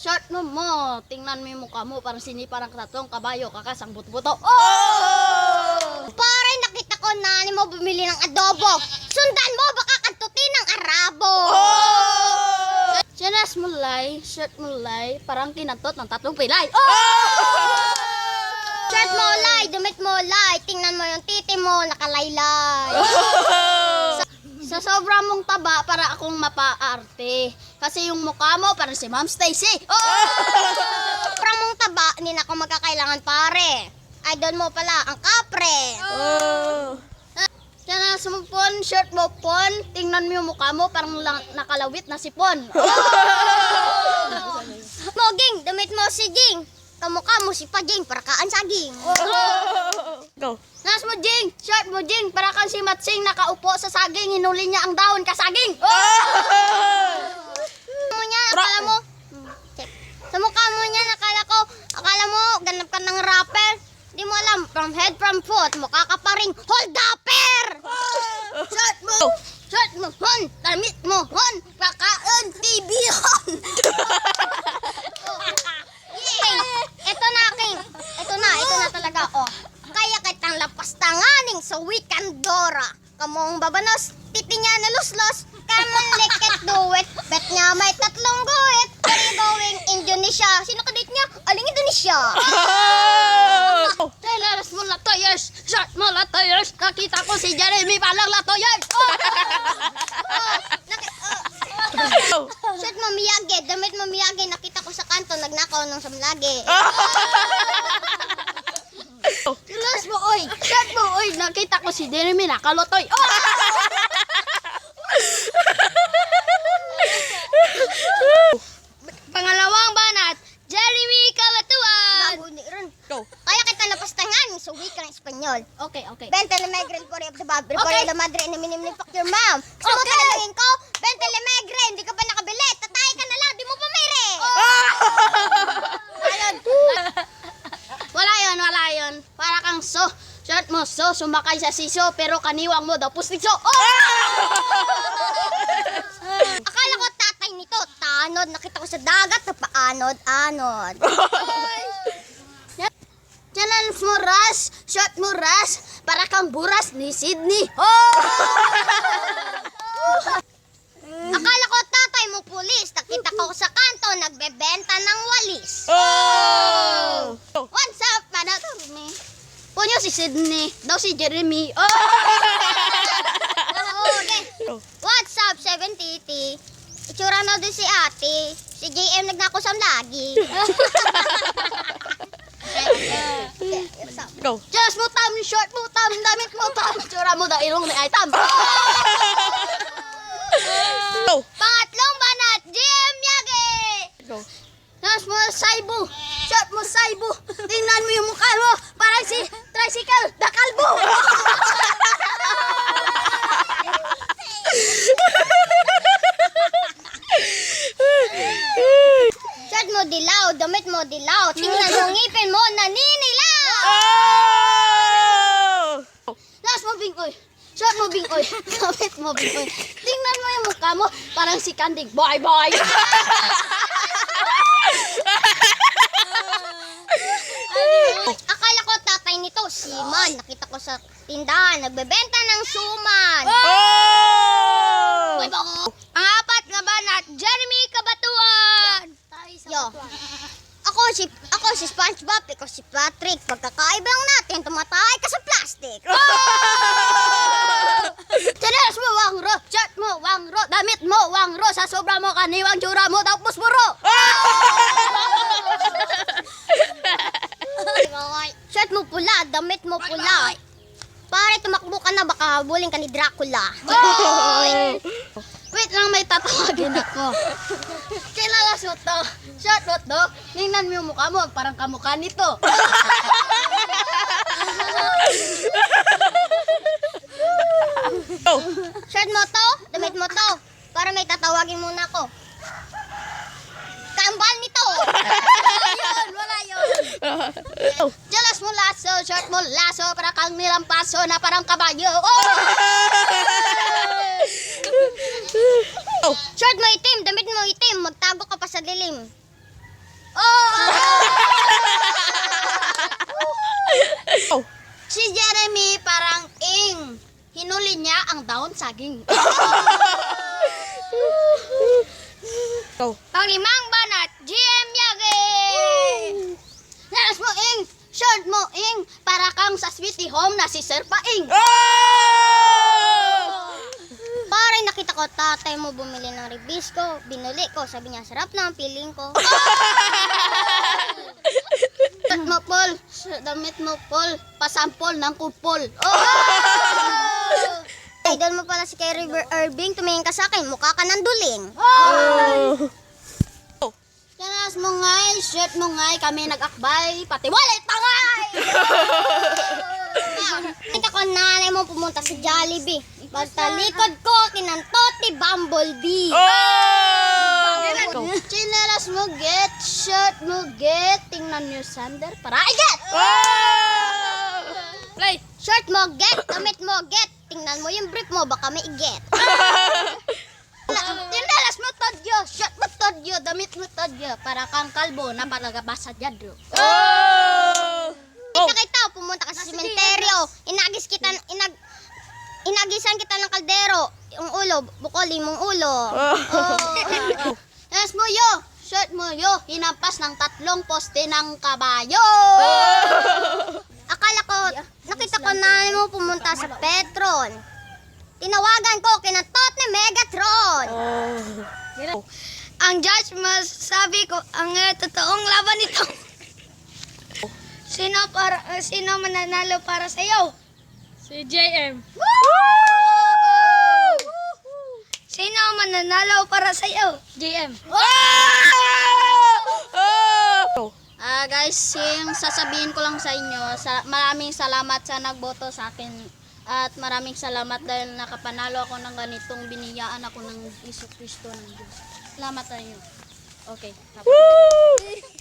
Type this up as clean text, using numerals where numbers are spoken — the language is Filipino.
Short mo. Tingnan mo yung mukha mo. Parang siniparang tatong kabayo. Kakasang buto-buto. Oh! Pare, nakita ko na mo bumili ng adobo. Sundan mo, baka kantutin ng Arabo. Sinas mo lay, shirt mo lay, parang kinatot ng tatlong pilay. Oh! Shirt mo lay, damit mo lay. Tingnan mo yung titi mo, nakalaylay. Sa sobra mong taba, para akong mapaarte. Kasi yung mukha mo, parang si Ma'am Stacy. Oh! Sobrang mong taba, hindi na ako magkakailangan pare. Idol mo pala, ang kapre. Sinas mo pon, shirt mo pon, tingnan mo yung mukha mo, parang nakalawit na sipon. Moging, damit mo si Jing. Kamukha mo si Pajing, para kaan saging. Go. Nas mo Jing, shirt mo Jing, para kang si Matsing nakaupo sa saging, hinuli niya ang dahon kasaging. Mo niya, akala mo. Sa mukha mo niya, akala mo, ganap ka ng rapper. Di mo alam, from head, from foot, mukha ka pa ring hold upper! Shirt mo hon, damit mo hon, kakaon TV hon. Ito na talaga, oh. Kaya kitang lapas tanganing sa Wikandora. Kamong babanos, titi niya na luslos, kamong liket duwit, bet niya may tatlong guwit, kaya going Indonesia. Sino ka-date niya? Aling Indonesia. Telas mo latoyers, shirt mo latoyers, nakita ko si Jeremy palang latoyers. Shirt mo miyagi, damit mo miyagi, nakita ko sa kanto, nagnakaw ng samlagi. Telas mo oy, shirt mo oy, nakita ko si Jeremy nakalotoy. Pangalawang banat, Jeremy Kabatuan. Baguni ron. Go. Kaya kita lapastangan sa wikang Espanyol. Okay. Bente le megre por sa babri por Okay. la madre ni minimum fuck your mom. Gusto mo Okay. talagin ko? Bente le megre, hindi ka pa nakabili. Tatay ka na lang, di mo pa mayre. Wala yun. Para kang shirt mo sumakay sa siso, pero kaniwang mo daw pustiso. Akala ko tatay nito, tanod. Nakita ko sa dagat na paanod-anod. Channel mo ras, shirt mo ras, para kang buras ni Sydney. Akala ko tatay mo pulis. Nakita ko sa kanto, nagbebenta ng walis. What's up, manat? Punyo si Sydney, daw si Jeremy. Okay. What's up, 7TT? Itsura na doon si ate. Si JM nagnakusam lagi. Go. Just mo tam, short mo tam, damit mo tam. Tsura mo daw ilong ni item. Go. Pangatlong banat, JM Yagi! Go. Tapos mo saibo, short mo saibo. Tingnan mo yung mukha mo, parang si tricycle, dakalbo. Shirt mo dilaw, damit mo dilaw. Tingnan mo ngipin mo, naninilaw! Tapos mo bingoy, short mo bingoy, damit mo bingoy. Tingnan mo yung mukha mo, parang si Candy. Bye bye. Akala ko tatay nito, Siman. Nakita ko sa tindahan, nagbebenta ng suman. Bye bye. Ang apat nga banat, Jeremy Kabatuan. Yo. Ako si SpongeBob, ikaw si Patrick. Pagkakaiba lang natin, tumatay ka sa plastic. Chinelas mo wangro, shirt mo wangro, damit mo wangro, sa sobra mo kaniwang tsura mo daw pusburo. Shirt mo pula, damit mo pula. Pare, tumakbo ka na, baka habulin ka ni Dracula. Wait lang, may tatawagin ako. Kilalas mo to, shirt mo to, tingnan mo yung mukha mo, parang kamukha nito. Go. Shirt mo to, damit mo to. Para may tatawagin muna ako. Kambal nito. Wala yun. Jealous mo laso, shirt mo laso, para kang nilampaso na parang kabayo. Shirt mo itim, damit mo itim. Magtago ka pa sa dilim. Go. Si Jeremy parang ing. Hinuli niya ang daon saging. Go. Panglimang banat, GM Yagi! Nalas mo ing, short mo ing, para kang sa sweetie home na si Sir Paing. Pare, nakita ko tatay mo bumili ng ribis ko. Binuli ko. Sabi niya, sarap na ang piling ko. Damit mo, Paul. Damit mo, Paul. Pasampol ng kupol. Idol mo pala si Kyrie Irving. Tumingin ka sa akin. Mukha ka ng duling. Kanas mo ngay, shirt mo ngay, kami nag-akbay, pati wallet pa ngay! Nakita ko nanay mo pumunta sa Jollibee. Pagtalikod ko, kinantoti Bumblebee. Go. Chinelas mo get, shirt mo get, tingnan nyo sander para I get! Play. Shirt mo get, damit mo get. Tingnan mo yung brief mo, baka may iget. Chinelas mo todyo, shirt mo todyo, damit mo todyo, para kang kalbo na palagabasa dyan. Go. Kita, pumunta ka sa sementeryo. Inagisan kita ng kaldero. Yung ulo, bukoli mong ulo. Chinelas mo yo, shirt mo yo, hinampas ng 3 poste ng kabayo. Akala ko, nakita ko nanay mo pumunta sa Petron. Tinawagan ko, kinantot ni Megatron. Ang judge masasabi ko ang totoong laban nito. Sino mananalo para sa iyo? Si JM. Sino mananalo para sa iyo? JM. Go. Guys, yung sasabihin ko lang sa inyo, maraming salamat sa nagboto sa akin at maraming salamat dahil nakapanalo ako ng ganitong biniyaan ako ng Isu Kristo ng Diyos. Salamat sa inyo. Okay.